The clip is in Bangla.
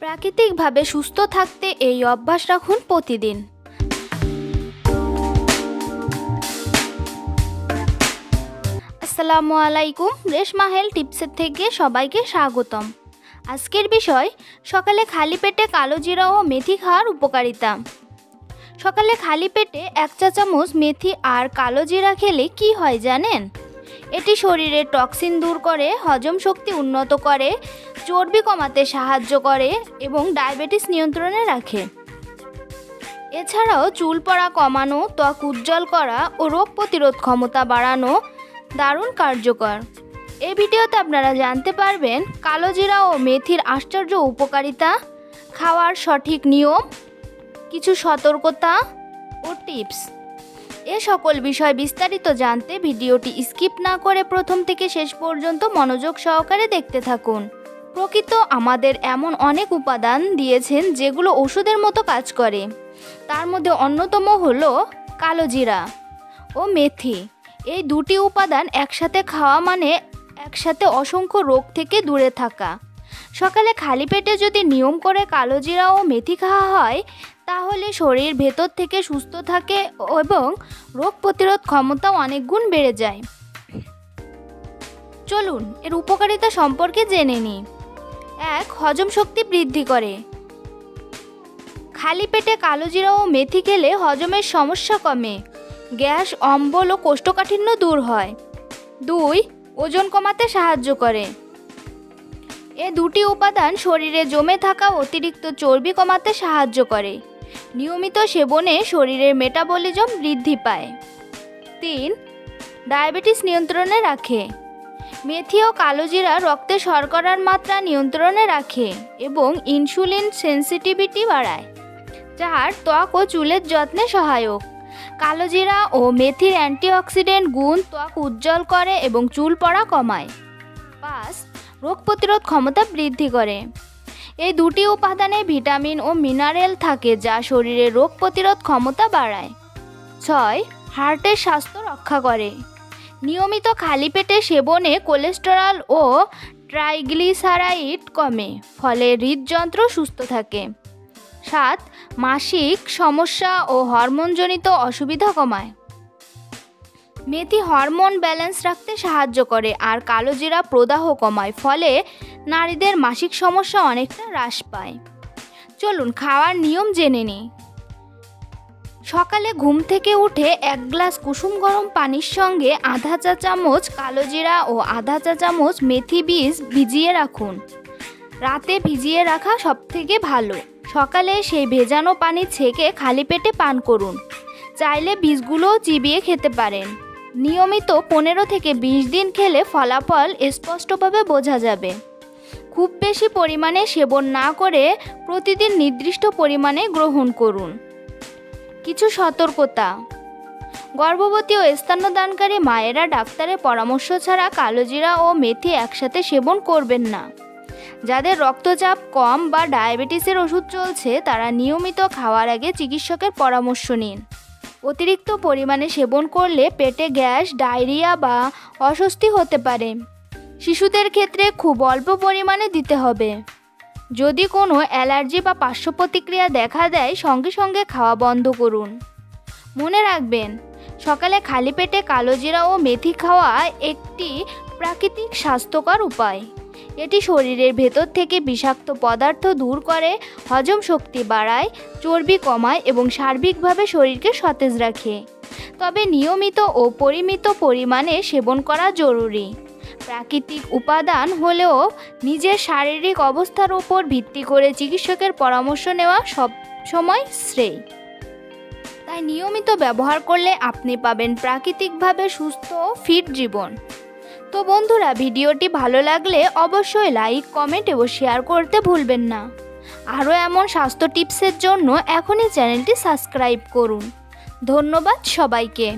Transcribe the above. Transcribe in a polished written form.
প্রাকৃতিকভাবে সুস্থ থাকতে এই অভ্যাস রাখুন প্রতিদিন। আসসালামু আলাইকুম, রেশমা হেলথ টিপসের থেকে সবাইকে স্বাগতম। আজকের বিষয় সকালে খালি পেটে কালো জিরা ও মেথি খাওয়ার উপকারিতা। সকালে খালি পেটে 1 চা চামচ মেথি আর কালো জিরা খেলে কি হয় জানেন? এটি শরীরের টক্সিন দূর করে, হজম শক্তি উন্নত করে, চর্বি কমাতে সাহায্য করে এবং ডায়াবেটিস নিয়ন্ত্রণে রাখে। এছাড়াও চুল পড়া কমানো, ত্বক উজ্জ্বল করা ও রোগ প্রতিরোধ ক্ষমতা বাড়ানো দারুণ কার্যকর। এই ভিডিওতে আপনারা জানতে পারবেন কালো জিরা ও মেথির আশ্চর্য উপকারিতা, খাওয়ার সঠিক নিয়ম, কিছু সতর্কতা ও টিপস। এ সকল বিষয় বিস্তারিত জানতে ভিডিওটি স্কিপ না করে প্রথম থেকে শেষ পর্যন্ত মনোযোগ সহকারে দেখতে থাকুন। প্রকৃতি আমাদের এমন অনেক উপাদান দিয়েছেন যেগুলো ওষুধের মতো কাজ করে। তার মধ্যে অন্যতম হলো কালো জিরা ও মেথি। এই দুটি উপাদান একসাথে খাওয়া মানে একসাথে অসংখ্য রোগ থেকে দূরে থাকা। সকালে খালি পেটে যদি নিয়ম করে কালো জিরা ও মেথি খাওয়া হয় তাহলে শরীর ভেতর থেকে সুস্থ থাকে এবং রোগ প্রতিরোধ ক্ষমতাও অনেক গুণ বেড়ে যায়। চলুন এর উপকারিতা সম্পর্কে জেনে নিই। 1. হজম শক্তি বৃদ্ধি করে। খালি পেটে কালো জিরা ও মেথি খেলে হজমের সমস্যা কমে, গ্যাস, অম্বল ও কোষ্ঠকাঠিন্য দূর হয়। 2. ওজন কমাতে সাহায্য করে। এ দুটি উপাদান শরীরে জমে থাকা অতিরিক্ত চর্বি কমাতে সাহায্য করে। নিয়মিত সেবনে শরীরের মেটাবলিজম বৃদ্ধি পায়। 3. ডায়াবেটিস নিয়ন্ত্রণে রাখে। মেথি ও কালো জিরা রক্তে শর্করার মাত্রা নিয়ন্ত্রণে রাখে এবং ইনসুলিন সেনসিটিভিটি বাড়ায়, যার ত্বক ও চুলের যত্নে সহায়ক। কালো জিরা ও মেথির অ্যান্টিঅক্সিডেন্ট গুণ ত্বক উজ্জ্বল করে এবং চুল পড়া কমায়। 5. রোগ প্রতিরোধ ক্ষমতা বৃদ্ধি করে। এই দুটি উপাদানে ভিটামিন ও মিনারেল থাকে যা শরীরের রোগ প্রতিরোধ ক্ষমতা বাড়ায়। 6. হার্টের স্বাস্থ্য রক্ষা করে। নিয়মিত খালি পেটে সেবনে কোলেস্টেরল ও ট্রাইগ্লিসারাইড কমে, ফলে হৃদযন্ত্র সুস্থ থাকে। 7. মাসিক সমস্যা ও হরমোনজনিত অসুবিধা কমায়। মেথি হরমোন ব্যালেন্স রাখতে সাহায্য করে আর কালো জিরা প্রদাহ কমায়, ফলে নারীদের মাসিক সমস্যা অনেকটা হ্রাস পায়। চলুন খাওয়ার নিয়ম জেনে নিই। সকালে ঘুম থেকে উঠে 1 গ্লাস কুসুম গরম পানির সঙ্গে আধা চা চামচ কালো জিরা ও আধা চা চামচ মেথি বীজ ভিজিয়ে রাখুন। রাতে ভিজিয়ে রাখা সবথেকে ভালো। সকালে সেই ভেজানো পানি ছেঁকে খালি পেটে পান করুন। চাইলে বীজগুলোও চিবিয়ে খেতে পারেন। নিয়মিত 15 থেকে 20 দিন খেলে ফলাফল স্পষ্টভাবে বোঝা যাবে। খুব বেশি পরিমাণে সেবন না করে প্রতিদিন নির্দিষ্ট পরিমাণে গ্রহণ করুন। কিছু সতর্কতা। গর্ভবতী ও স্তন্যদানকারী মায়েরা ডাক্তারের পরামর্শ ছাড়া কালো জিরা ও মেথি একসাথে সেবন করবেন না। যাদের রক্তচাপ কম বা ডায়াবেটিসের ওষুধ চলছে তারা নিয়মিত খাওয়ার আগে চিকিৎসকের পরামর্শ নিন। অতিরিক্ত পরিমাণে সেবন করলে পেটে গ্যাস, ডায়রিয়া বা অস্বস্তি হতে পারে। শিশুদের ক্ষেত্রে খুব অল্প পরিমাণে দিতে হবে। যদি কোনো অ্যালার্জি বা পার্শ্ব প্রতিক্রিয়া দেখা দেয় সঙ্গে সঙ্গে খাওয়া বন্ধ করুন। মনে রাখবেন, সকালে খালি পেটে কালো জিরা ও মেথি খাওয়া একটি প্রাকৃতিক স্বাস্থ্যকর উপায়। এটি শরীরের ভেতর থেকে বিষাক্ত পদার্থ দূর করে, হজম শক্তি বাড়ায়, চর্বি কমায় এবং সার্বিকভাবে শরীরকে সতেজ রাখে। তবে নিয়মিত ও পরিমিত পরিমাণে সেবন করা জরুরি। প্রাকৃতিক উপাদান হলেও নিজের শারীরিক অবস্থার উপর ভিত্তি করে চিকিৎসকের পরামর্শ নেওয়া সব সময় শ্রেয়। তাই নিয়মিত ব্যবহার করলে আপনি পাবেন প্রাকৃতিকভাবে সুস্থ ও ফিট জীবন। তো বন্ধুরা, ভিডিওটি ভালো লাগলে অবশ্যই লাইক, কমেন্ট এবং শেয়ার করতে ভুলবেন না। আরও এমন স্বাস্থ্য টিপসের জন্য এখনই চ্যানেলটি সাবস্ক্রাইব করুন। ধন্যবাদ সবাইকে।